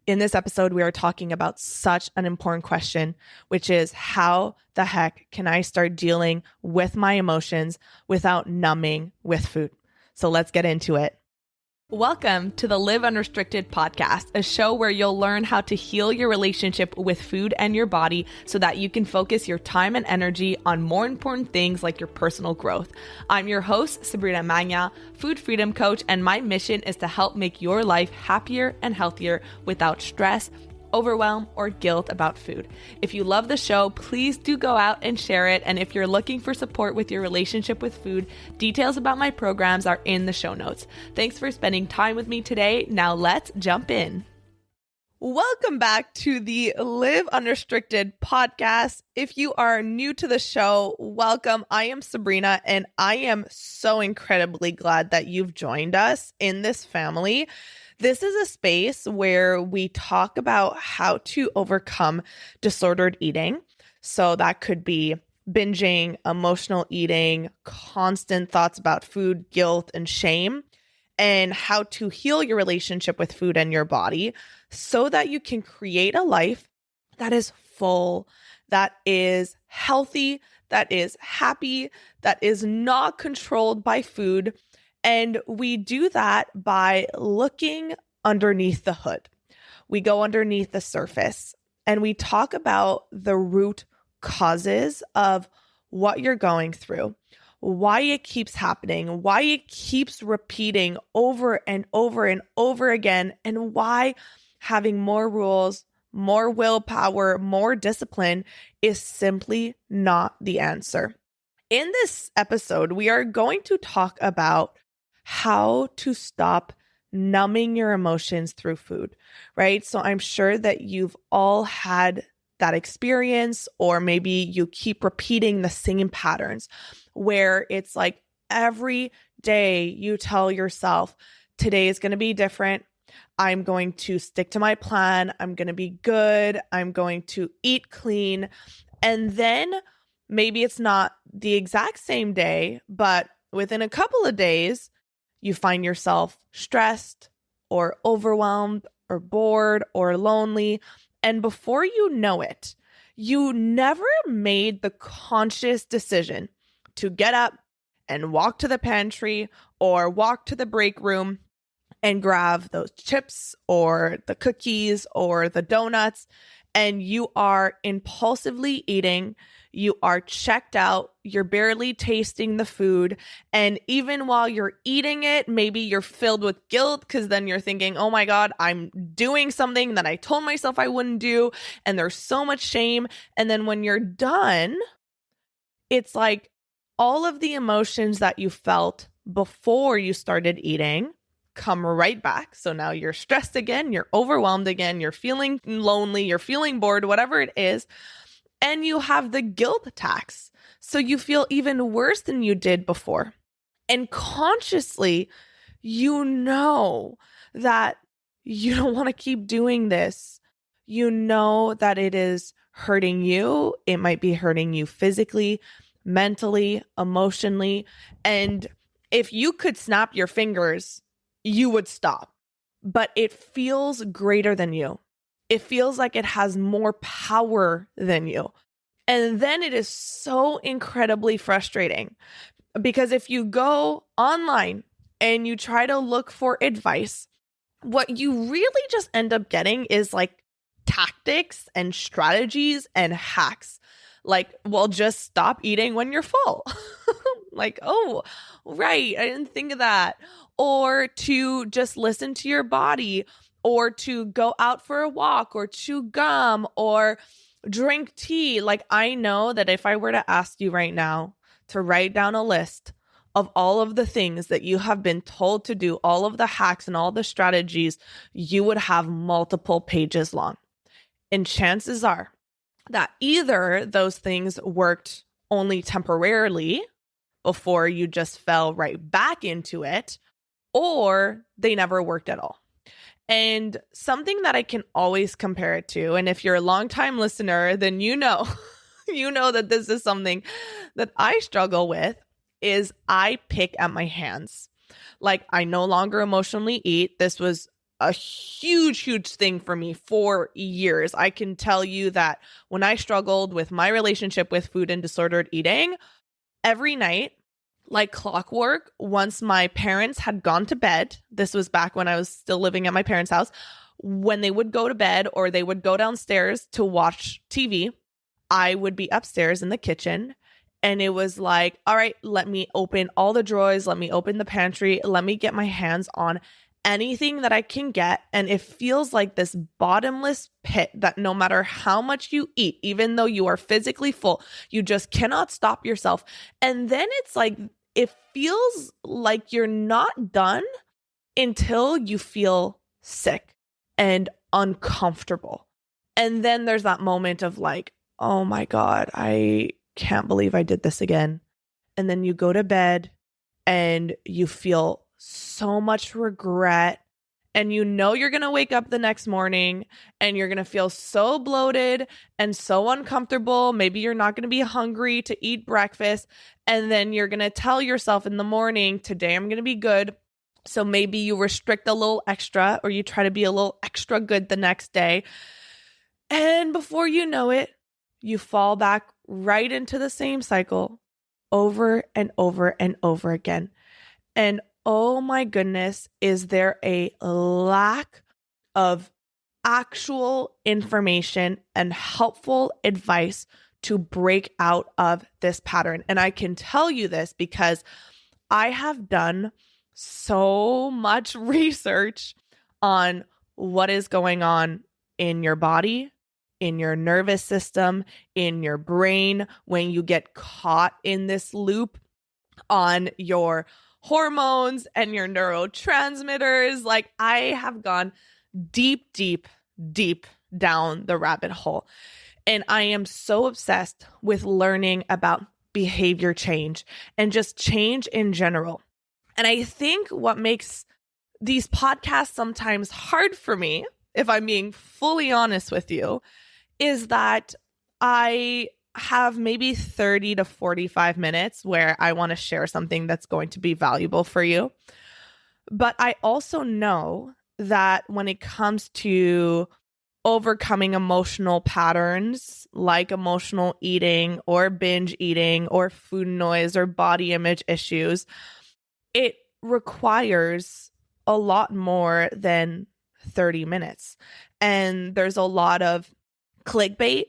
In this episode, we are talking about such an important question, which is how the heck can I start dealing with my emotions without numbing with food? So let's get into it. Welcome to the Live Unrestricted podcast, a show where you'll learn how to heal your relationship with food and your body so that you can focus your time and energy on more important things like your personal growth. I'm your host, Sabrina Magna, food freedom coach, and my mission is to help make your life happier and healthier without stress, overwhelm, or guilt about food. If you love the show, please do go out and share it. And if you're looking for support with your relationship with food, details about my programs are in the show notes. Thanks for spending time with me today. Now let's jump in. Welcome back to the Live Unrestricted podcast. If you are new to the show, welcome. I am Sabrina, and I am so incredibly glad that you've joined us in this family. This is a space where we talk about how to overcome disordered eating. So that could be binging, emotional eating, constant thoughts about food, guilt, and shame, and how to heal your relationship with food and your body so that you can create a life that is full, that is healthy, that is happy, that is not controlled by food. And we do that by looking underneath the hood. We go underneath the surface and we talk about the root causes of what you're going through, why it keeps happening, why it keeps repeating over and over and over again, and why having more rules, more willpower, more discipline is simply not the answer. In this episode, we are going to talk about how to stop numbing your emotions through food, right? So I'm sure that you've all had that experience, or maybe you keep repeating the same patterns where it's like every day you tell yourself, today is going to be different. I'm going to stick to my plan. I'm going to be good. I'm going to eat clean. And then maybe it's not the exact same day, but within a couple of days, you find yourself stressed or overwhelmed or bored or lonely. And before you know it, you never made the conscious decision to get up and walk to the pantry or walk to the break room and grab those chips or the cookies or the donuts. And you are impulsively eating. You are checked out. You're barely tasting the food. And even while you're eating it, maybe you're filled with guilt because then you're thinking, oh my God, I'm doing something that I told myself I wouldn't do. And there's so much shame. And then when you're done, it's like all of the emotions that you felt before you started eating come right back. So now you're stressed again, you're overwhelmed again, you're feeling lonely, you're feeling bored, whatever it is. And you have the guilt tax. So you feel even worse than you did before. And consciously, you know that you don't want to keep doing this. You know that it is hurting you. It might be hurting you physically, mentally, emotionally. And if you could snap your fingers, you would stop. But it feels greater than you. It feels like it has more power than you. And then it is so incredibly frustrating because if you go online and you try to look for advice, what you really just end up getting is like tactics and strategies and hacks. Like, well, just stop eating when you're full. Like, oh, right, I didn't think of that. Or to just listen to your body, or to go out for a walk, or chew gum, or drink tea. Like, I know that if I were to ask you right now to write down a list of all of the things that you have been told to do, all of the hacks and all the strategies, you would have multiple pages long. And chances are that either those things worked only temporarily before you just fell right back into it, or they never worked at all. And something that I can always compare it to, and if you're a longtime listener, then you know that this is something that I struggle with, is I pick at my hands. Like, I no longer emotionally eat. This was a huge, huge thing for me for years. I can tell you that when I struggled with my relationship with food and disordered eating, every night, like clockwork, once my parents had gone to bed, this was back when I was still living at my parents' house, when they would go to bed or they would go downstairs to watch TV, I would be upstairs in the kitchen. And it was like, all right, let me open all the drawers. Let me open the pantry. Let me get my hands on anything that I can get. And it feels like this bottomless pit that no matter how much you eat, even though you are physically full, you just cannot stop yourself. And then it's like, it feels like you're not done until you feel sick and uncomfortable. And then there's that moment of like, oh my God, I can't believe I did this again. And then you go to bed and you feel so much regret. And you know you're going to wake up the next morning and you're going to feel so bloated and so uncomfortable. Maybe you're not going to be hungry to eat breakfast. And then you're going to tell yourself in the morning, today I'm going to be good. So maybe you restrict a little extra or you try to be a little extra good the next day. And before you know it, you fall back right into the same cycle over and over and over again. And oh my goodness, is there a lack of actual information and helpful advice to break out of this pattern? And I can tell you this because I have done so much research on what is going on in your body, in your nervous system, in your brain, when you get caught in this loop, on your hormones and your neurotransmitters. Like, I have gone deep, deep, deep down the rabbit hole. And I am so obsessed with learning about behavior change and just change in general. And I think what makes these podcasts sometimes hard for me, if I'm being fully honest with you, is that I have maybe 30 to 45 minutes where I want to share something that's going to be valuable for you. But I also know that when it comes to overcoming emotional patterns like emotional eating or binge eating or food noise or body image issues, it requires a lot more than 30 minutes. And there's a lot of clickbait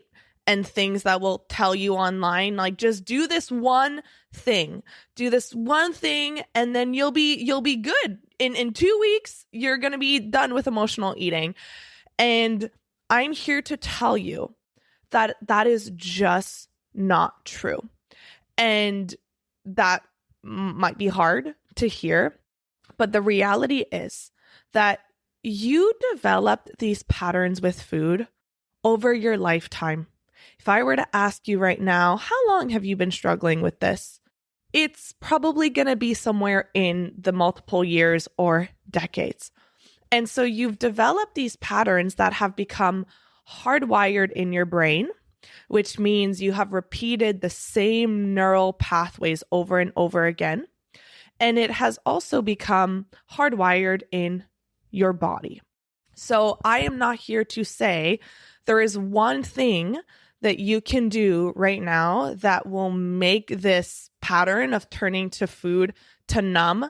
and things that will tell you online, like, just do this one thing, and then you'll be good. In 2 weeks, you're going to be done with emotional eating. And I'm here to tell you that that is just not true. And that might be hard to hear, but the reality is that you developed these patterns with food over your lifetime. If I were to ask you right now, how long have you been struggling with this? It's probably going to be somewhere in the multiple years or decades. And so you've developed these patterns that have become hardwired in your brain, which means you have repeated the same neural pathways over and over again. And it has also become hardwired in your body. So I am not here to say there is one thing that you can do right now that will make this pattern of turning to food to numb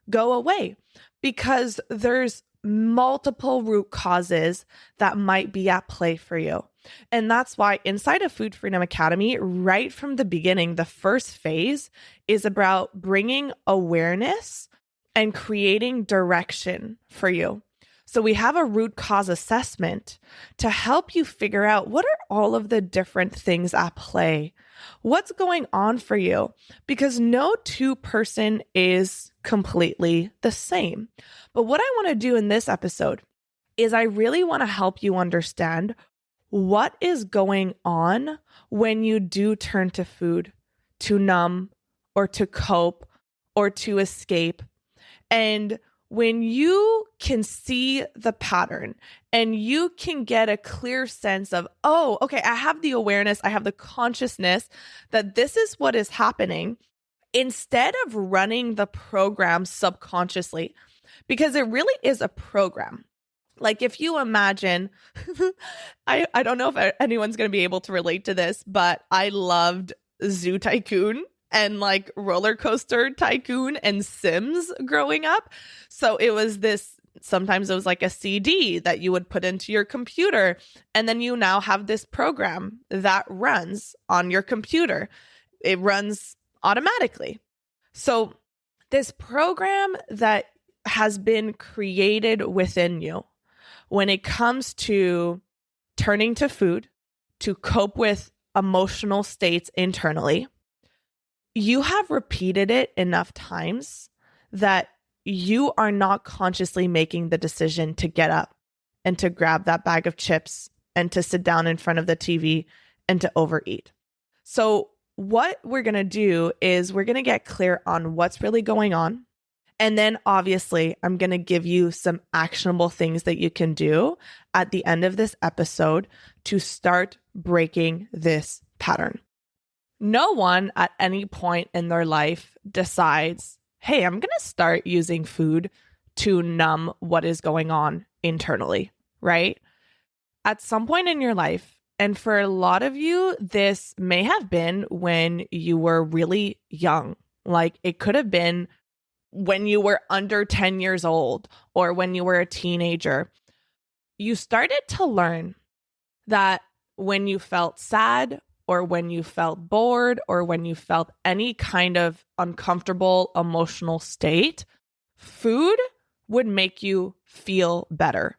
go away, because there's multiple root causes that might be at play for you. And that's why inside of Food Freedom Academy, right from the beginning, the first phase is about bringing awareness and creating direction for you. So we have a root cause assessment to help you figure out, what are all of the different things at play? What's going on for you? Because no two person is completely the same. But what I want to do in this episode is I really want to help you understand what is going on when you do turn to food to numb or to cope or to escape. And when you can see the pattern and you can get a clear sense of, oh, okay, I have the awareness, I have the consciousness that this is what is happening, instead of running the program subconsciously, because it really is a program. Like if you imagine, I don't know if anyone's going to be able to relate to this, but I loved Zoo Tycoon and like Roller Coaster Tycoon and Sims growing up. So it was this, sometimes it was like a CD that you would put into your computer. And then you now have this program that runs on your computer. It runs automatically. So this program that has been created within you, when it comes to turning to food to cope with emotional states internally, you have repeated it enough times that you are not consciously making the decision to get up and to grab that bag of chips and to sit down in front of the TV and to overeat. So what we're going to do is we're going to get clear on what's really going on. And then obviously, I'm going to give you some actionable things that you can do at the end of this episode to start breaking this pattern. No one at any point in their life decides, hey, I'm going to start using food to numb what is going on internally, right? At some point in your life, and for a lot of you, this may have been when you were really young. Like it could have been when you were under 10 years old or when you were a teenager. You started to learn that when you felt sad or when you felt bored or when you felt any kind of uncomfortable emotional state, food would make you feel better.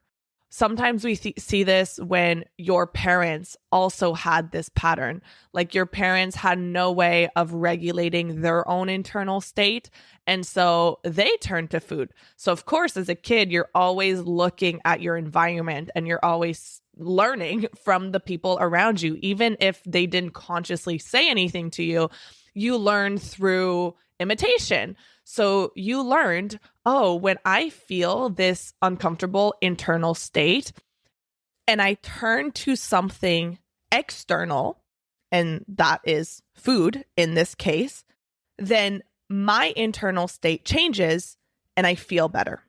Sometimes we see this when your parents also had this pattern. Like your parents had no way of regulating their own internal state. And so they turned to food. So of course, as a kid, you're always looking at your environment and you're always learning from the people around you. Even if they didn't consciously say anything to you, you learn through imitation. So you learned, oh, when I feel this uncomfortable internal state and I turn to something external, and that is food in this case, then my internal state changes and I feel better.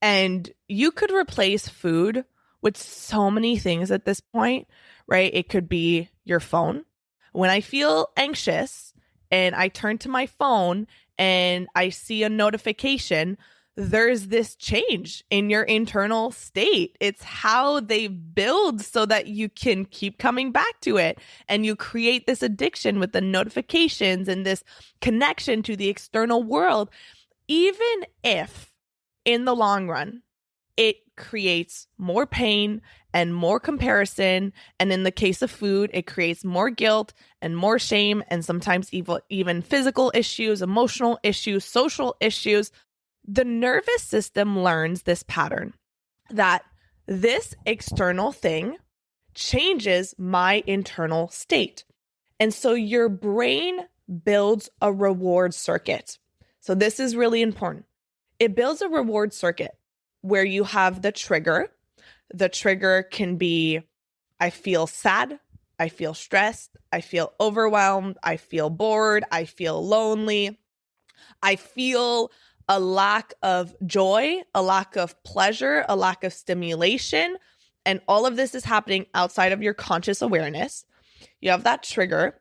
And you could replace food with so many things at this point, right? It could be your phone. When I feel anxious and I turn to my phone and I see a notification, there's this change in your internal state. It's how they build so that you can keep coming back to it. And you create this addiction with the notifications and this connection to the external world, even if in the long run, it creates more pain and more comparison. And in the case of food, it creates more guilt and more shame and sometimes even physical issues, emotional issues, social issues. The nervous system learns this pattern that this external thing changes my internal state. And so your brain builds a reward circuit. So this is really important. It builds a reward circuit where you have the trigger. The trigger can be, I feel sad, I feel stressed, I feel overwhelmed, I feel bored, I feel lonely, I feel a lack of joy, a lack of pleasure, a lack of stimulation. And all of this is happening outside of your conscious awareness. You have that trigger.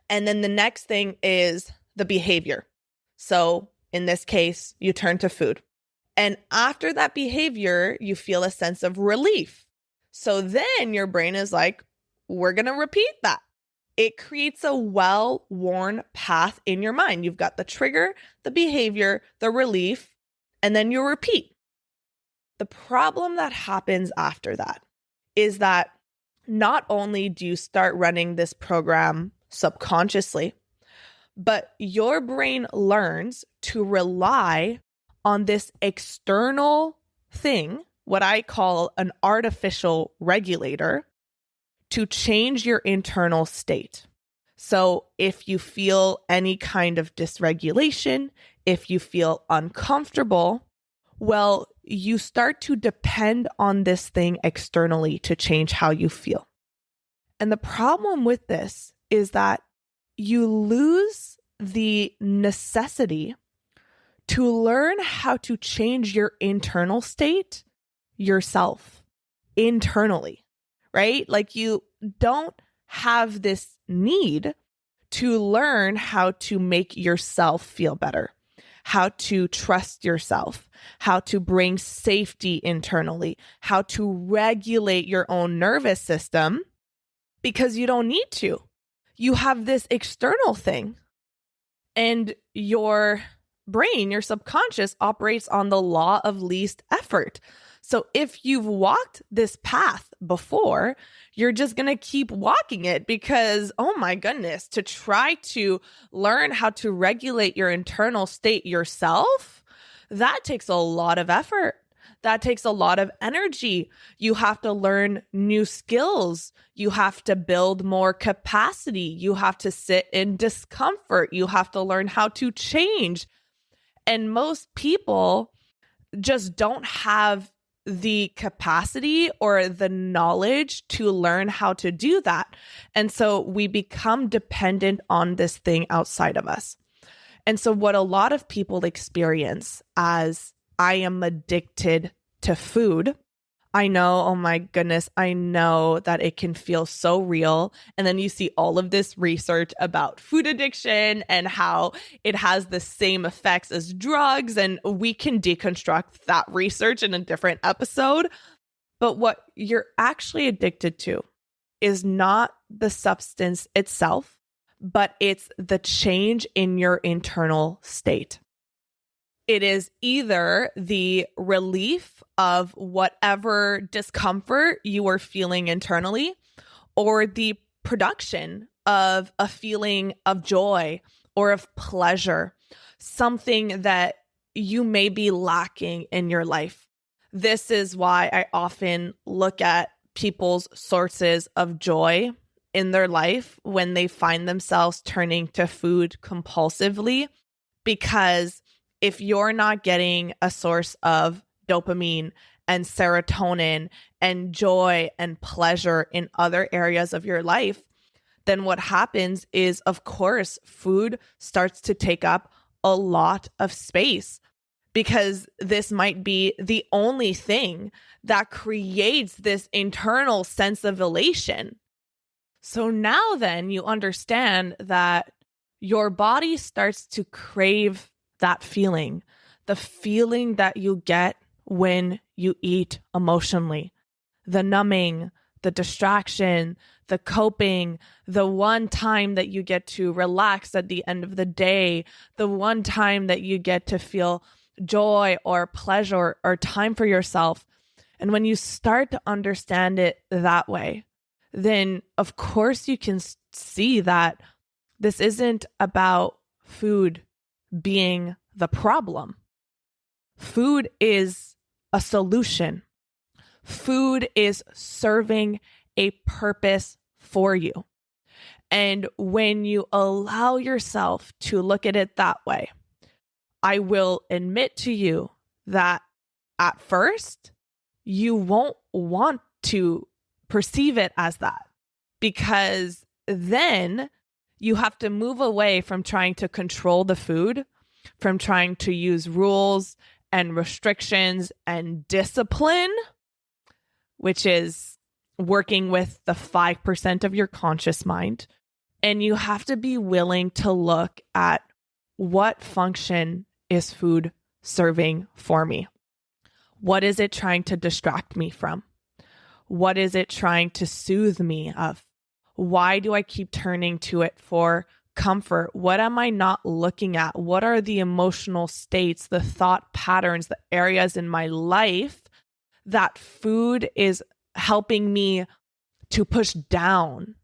And then the next thing is the behavior. So in this case, you turn to food. And after that behavior, you feel a sense of relief. So then your brain is like, we're going to repeat that. It creates a well-worn path in your mind. You've got the trigger, the behavior, the relief, and then you repeat. The problem that happens after that is that not only do you start running this program subconsciously, but your brain learns to rely on this external thing, what I call an artificial regulator, to change your internal state. So if you feel any kind of dysregulation, if you feel uncomfortable, well, you start to depend on this thing externally to change how you feel. And the problem with this is that you lose the necessity to learn how to change your internal state yourself internally, right? Like you don't have this need to learn how to make yourself feel better, how to trust yourself, how to bring safety internally, how to regulate your own nervous system, because you don't need to. You have this external thing, and your brain, your subconscious, operates on the law of least effort. So if you've walked this path before, you're just going to keep walking it because, oh my goodness, to try to learn how to regulate your internal state yourself, that takes a lot of effort. That takes a lot of energy. You have to learn new skills. You have to build more capacity. You have to sit in discomfort. You have to learn how to change. And most people just don't have the capacity or the knowledge to learn how to do that. And so we become dependent on this thing outside of us. And so what a lot of people experience as I am addicted to food, I know, oh my goodness, I know that it can feel so real. And then you see all of this research about food addiction and how it has the same effects as drugs. And we can deconstruct that research in a different episode. But what you're actually addicted to is not the substance itself, but it's the change in your internal state. It is either the relief of whatever discomfort you are feeling internally, or the production of a feeling of joy or of pleasure, something that you may be lacking in your life. This is why I often look at people's sources of joy in their life when they find themselves turning to food compulsively, because if you're not getting a source of dopamine and serotonin and joy and pleasure in other areas of your life, then what happens is, of course, food starts to take up a lot of space, because this might be the only thing that creates this internal sense of elation. So now then you understand that your body starts to crave that feeling, the feeling that you get when you eat emotionally, the numbing, the distraction, the coping, the one time that you get to relax at the end of the day, the one time that you get to feel joy or pleasure or time for yourself. And when you start to understand it that way, then of course you can see that this isn't about food being the problem. Food is a solution. Food is serving a purpose for you. And when you allow yourself to look at it that way, I will admit to you that at first, you won't want to perceive it as that, because then you have to move away from trying to control the food, from trying to use rules and restrictions and discipline, which is working with the 5% of your conscious mind. And you have to be willing to look at what function is food serving for me? What is it trying to distract me from? What is it trying to soothe me of? Why do I keep turning to it for comfort? What am I not looking at? What are the emotional states, the thought patterns, the areas in my life that food is helping me to push down?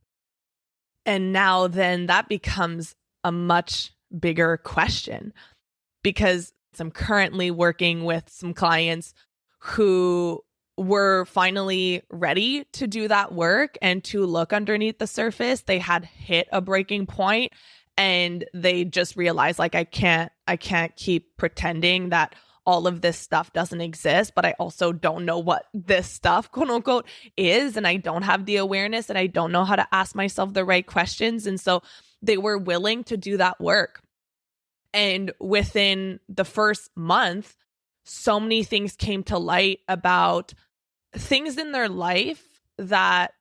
And now then that becomes a much bigger question, because I'm currently working with some clients who were finally ready to do that work and to look underneath the surface. They had hit a breaking point and they just realized, like, I can't keep pretending that all of this stuff doesn't exist, but I also don't know what this stuff, quote unquote, is. And I don't have the awareness and I don't know how to ask myself the right questions. And so they were willing to do that work. And within the first month, so many things came to light about things in their life that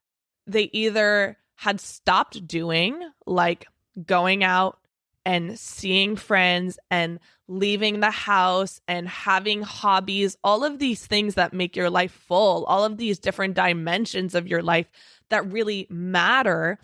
they either had stopped doing, like going out and seeing friends and leaving the house and having hobbies, all of these things that make your life full, all of these different dimensions of your life that really matter,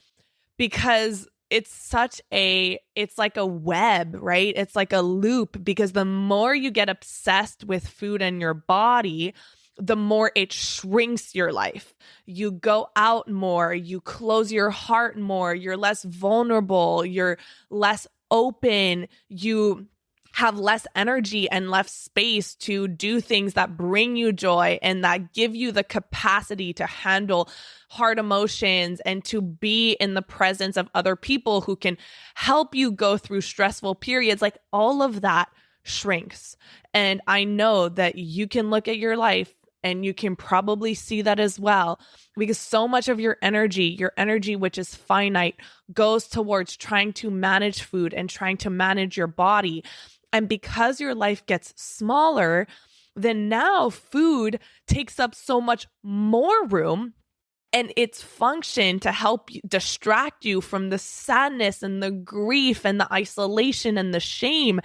because it's like a web, right? It's like a loop, because the more you get obsessed with food and your body, the more it shrinks your life. You go out more, you close your heart more, you're less vulnerable, you're less open, you have less energy and less space to do things that bring you joy and that give you the capacity to handle hard emotions and to be in the presence of other people who can help you go through stressful periods. Like, all of that shrinks. And I know that you can look at your life and you can probably see that as well, because so much of your energy, which is finite, goes towards trying to manage food and trying to manage your body. And because your life gets smaller, then now food takes up so much more room, and its function to help you, distract you from the sadness and the grief and the isolation and the shame,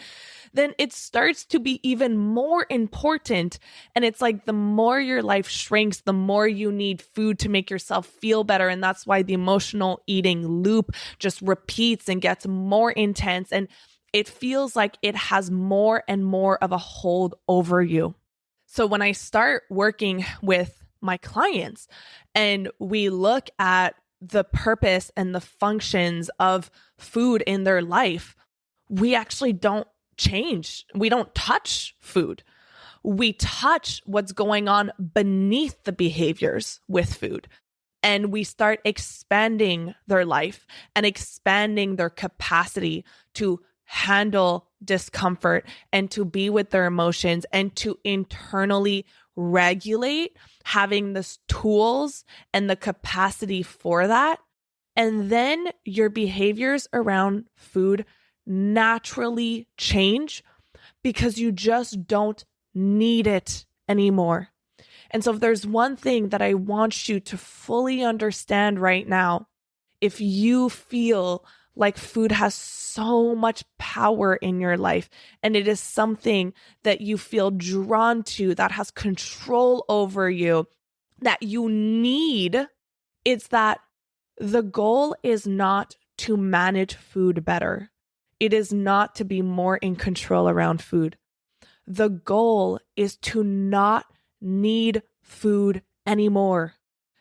then it starts to be even more important. And it's like the more your life shrinks, the more you need food to make yourself feel better. And that's why the emotional eating loop just repeats and gets more intense. And it feels like it has more and more of a hold over you. So when I start working with my clients and we look at the purpose and the functions of food in their life, we actually don't change. We don't touch food. We touch what's going on beneath the behaviors with food. And we start expanding their life and expanding their capacity to handle discomfort and to be with their emotions and to internally regulate, having the tools and the capacity for that. And then your behaviors around food naturally change because you just don't need it anymore. And so if there's one thing that I want you to fully understand right now, if you feel like food has so much power in your life and it is something that you feel drawn to, that has control over you, that you need, it's that the goal is not to manage food better. It is not to be more in control around food. The goal is to not need food anymore,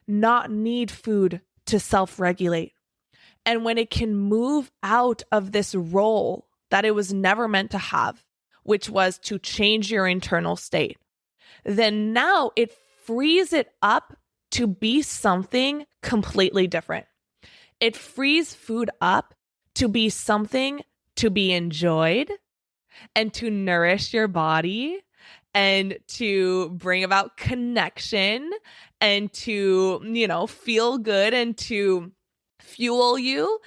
not need food to self-regulate. And when it can move out of this role that it was never meant to have, which was to change your internal state, then now it frees it up to be something completely different. It frees food up to be something to be enjoyed and to nourish your body and to bring about connection and to, feel good and to fuel you.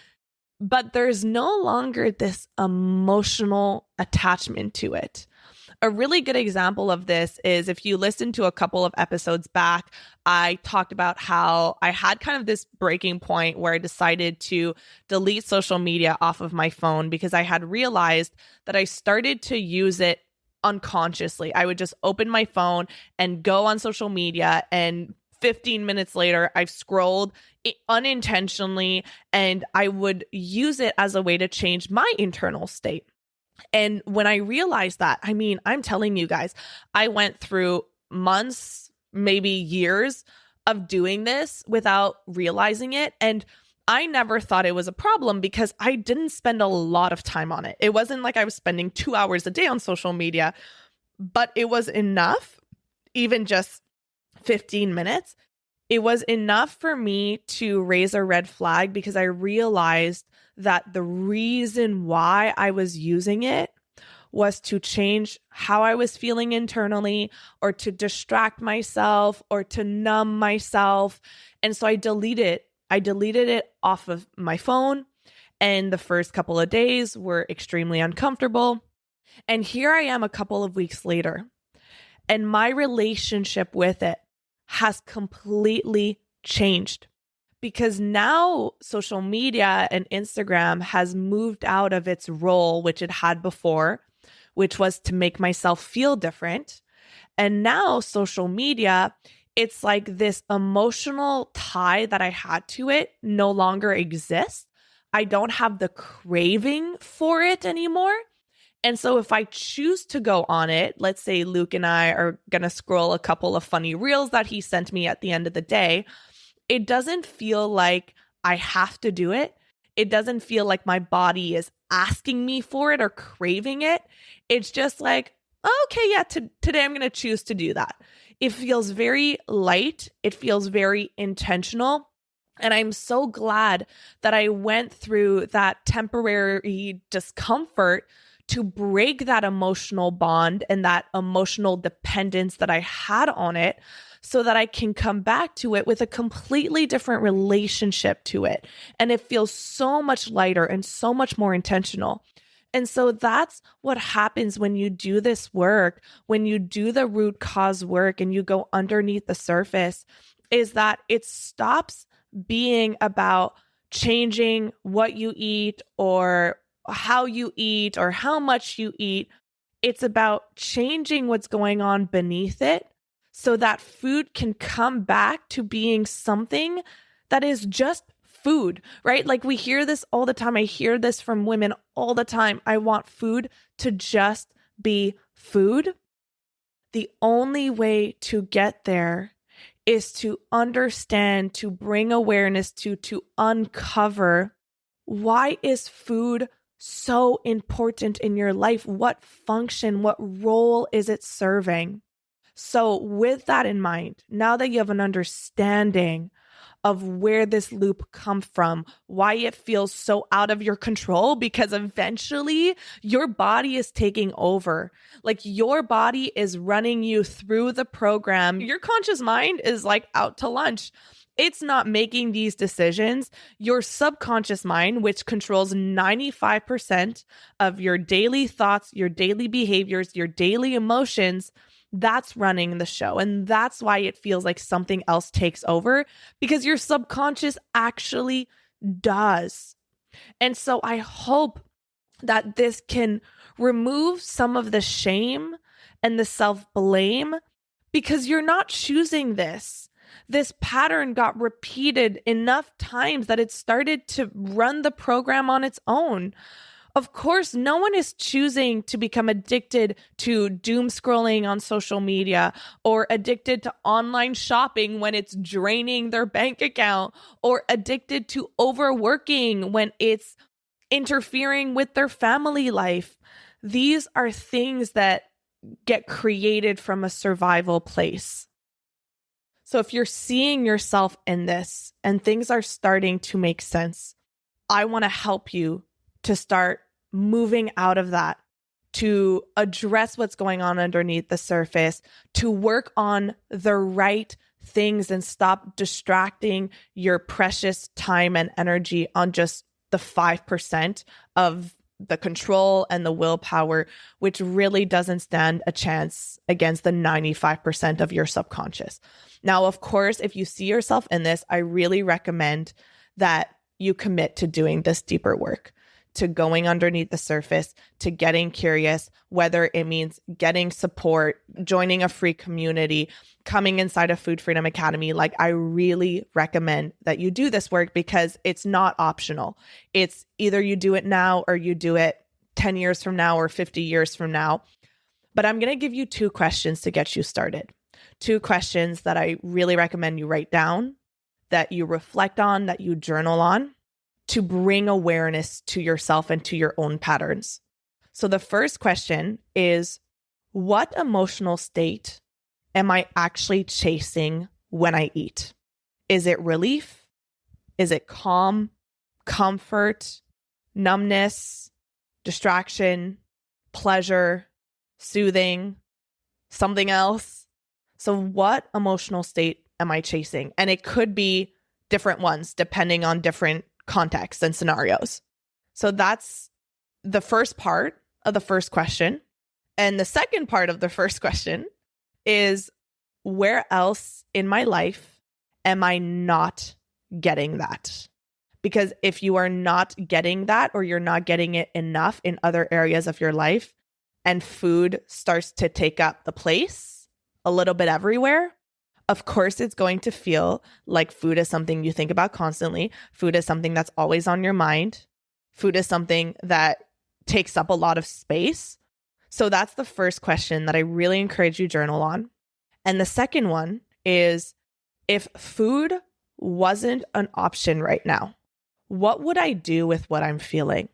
But there's no longer this emotional attachment to it. A really good example of this is if you listen to a couple of episodes back, I talked about how I had kind of this breaking point where I decided to delete social media off of my phone because I had realized that I started to use it unconsciously. I would just open my phone and go on social media, and 15 minutes later, I've scrolled unintentionally, and I would use it as a way to change my internal state. And when I realized that, I'm telling you guys, I went through months, maybe years of doing this without realizing it. And I never thought it was a problem because I didn't spend a lot of time on it. It wasn't like I was spending 2 hours a day on social media, but it was enough, even just 15 minutes. It was enough for me to raise a red flag because I realized that the reason why I was using it was to change how I was feeling internally, or to distract myself, or to numb myself. And so I deleted it off of my phone. And the first couple of days were extremely uncomfortable. And here I am a couple of weeks later, and my relationship with it has completely changed. Because now social media and Instagram has moved out of its role, which it had before, which was to make myself feel different. And now social media, it's like this emotional tie that I had to it no longer exists. I don't have the craving for it anymore. And so if I choose to go on it, let's say Luke and I are going to scroll a couple of funny reels that he sent me at the end of the day, it doesn't feel like I have to do it. It doesn't feel like my body is asking me for it or craving it. It's just like, okay, yeah, today I'm going to choose to do that. It feels very light. It feels very intentional. And I'm so glad that I went through that temporary discomfort to break that emotional bond and that emotional dependence that I had on it, so that I can come back to it with a completely different relationship to it. And it feels so much lighter and so much more intentional. And so that's what happens when you do this work, when you do the root cause work and you go underneath the surface, is that it stops being about changing what you eat or how you eat or how much you eat. It's about changing what's going on beneath it, so that food can come back to being something that is just food, right? Like we hear this all the time. I hear this from women all the time. I want food to just be food. The only way to get there is to understand, to bring awareness to uncover, why is food so important in your life? What function, what role is it serving? So with that in mind, now that you have an understanding of where this loop comes from, why it feels so out of your control, because eventually your body is taking over. Like your body is running you through the program. Your conscious mind is like out to lunch. It's not making these decisions. Your subconscious mind, which controls 95% of your daily thoughts, your daily behaviors, your daily emotions, that's running the show. And that's why it feels like something else takes over, because your subconscious actually does. And so I hope that this can remove some of the shame and the self-blame, because you're not choosing this. This pattern got repeated enough times that it started to run the program on its own. Of course, no one is choosing to become addicted to doom scrolling on social media, or addicted to online shopping when it's draining their bank account, or addicted to overworking when it's interfering with their family life. These are things that get created from a survival place. So if you're seeing yourself in this and things are starting to make sense, I want to help you to start moving out of that, to address what's going on underneath the surface, to work on the right things and stop distracting your precious time and energy on just the 5% of the control and the willpower, which really doesn't stand a chance against the 95% of your subconscious. Now, of course, if you see yourself in this, I really recommend that you commit to doing this deeper work, to going underneath the surface, to getting curious, whether it means getting support, joining a free community, coming inside a Food Freedom Academy. Like, I really recommend that you do this work, because it's not optional. It's either you do it now or you do it 10 years from now or 50 years from now. But I'm going to give you 2 questions to get you started. 2 questions that I really recommend you write down, that you reflect on, that you journal on, to bring awareness to yourself and to your own patterns. So the first question is, what emotional state am I actually chasing when I eat? Is it relief? Is it calm, comfort, numbness, distraction, pleasure, soothing, something else? So what emotional state am I chasing? And it could be different ones depending on different contexts and scenarios. So that's the first part of the first question. And the second part of the first question is, where else in my life am I not getting that? Because if you are not getting that, or you're not getting it enough in other areas of your life, and food starts to take up the place a little bit everywhere, of course, it's going to feel like food is something you think about constantly. Food is something that's always on your mind. Food is something that takes up a lot of space. So that's the first question that I really encourage you journal on. And the second one is, if food wasn't an option right now, what would I do with what I'm feeling?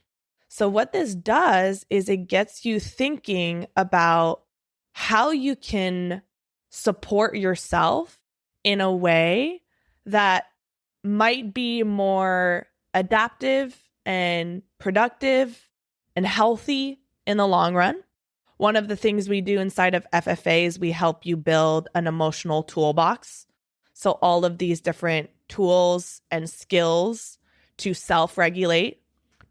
So what this does is it gets you thinking about how you can support yourself in a way that might be more adaptive and productive and healthy in the long run. One of the things we do inside of FFA is we help you build an emotional toolbox. So all of these different tools and skills to self-regulate,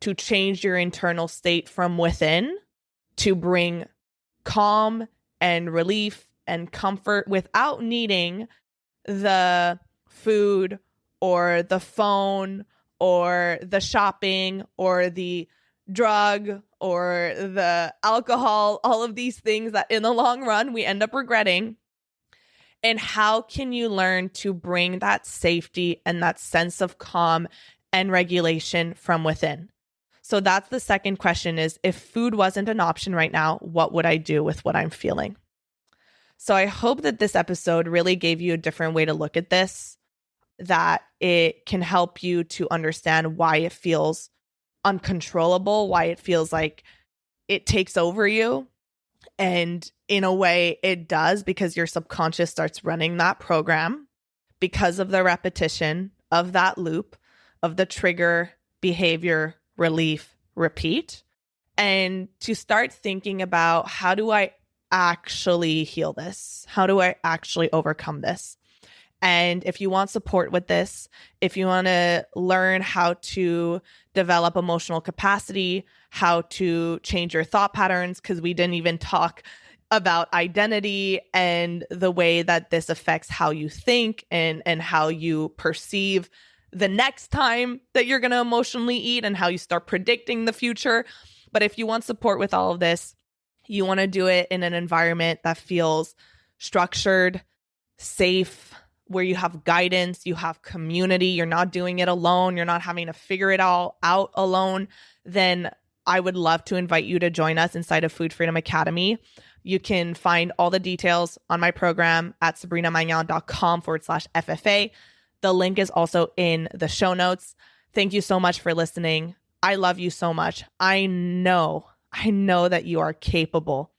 to change your internal state from within, to bring calm and relief and comfort without needing the food or the phone or the shopping or the drug or the alcohol, all of these things that in the long run we end up regretting. And how can you learn to bring that safety and that sense of calm and regulation from within? So that's the second question, is if food wasn't an option right now, what would I do with what I'm feeling? So I hope that this episode really gave you a different way to look at this, that it can help you to understand why it feels uncontrollable, why it feels like it takes over you. And in a way it does, because your subconscious starts running that program because of the repetition of that loop of the trigger, behavior, relief, repeat. And to start thinking about, how do I actually heal this? How do I actually overcome this? And if you want support with this, if you want to learn how to develop emotional capacity, how to change your thought patterns, because we didn't even talk about identity and the way that this affects how you think and how you perceive the next time that you're going to emotionally eat and how you start predicting the future. But if you want support with all of this, you want to do it in an environment that feels structured, safe, where you have guidance, you have community, you're not doing it alone, you're not having to figure it all out alone, then I would love to invite you to join us inside of Food Freedom Academy. You can find all the details on my program at sabrinamagnan.com/FFA. The link is also in the show notes. Thank you so much for listening. I love you so much. I know that you are capable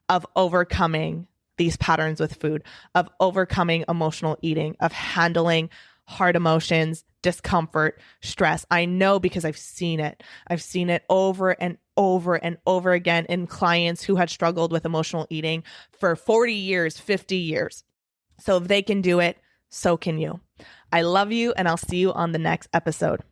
of overcoming these patterns with food, of overcoming emotional eating, of handling hard emotions, discomfort, stress. I know, because I've seen it. I've seen it over and over and over again in clients who had struggled with emotional eating for 40 years, 50 years. So if they can do it, so can you. I love you, and I'll see you on the next episode.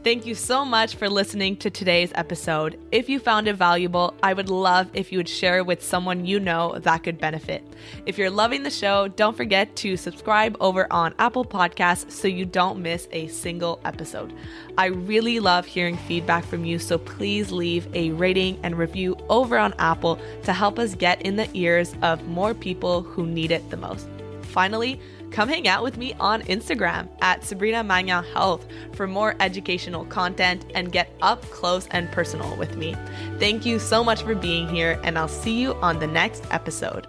Thank you so much for listening to today's episode. If you found it valuable, I would love if you would share it with someone you know that could benefit. If you're loving the show, don't forget to subscribe over on Apple Podcasts so you don't miss a single episode. I really love hearing feedback from you, so please leave a rating and review over on Apple to help us get in the ears of more people who need it the most. Finally, come hang out with me on Instagram at Sabrina Magnan Health for more educational content and get up close and personal with me. Thank you so much for being here, and I'll see you on the next episode.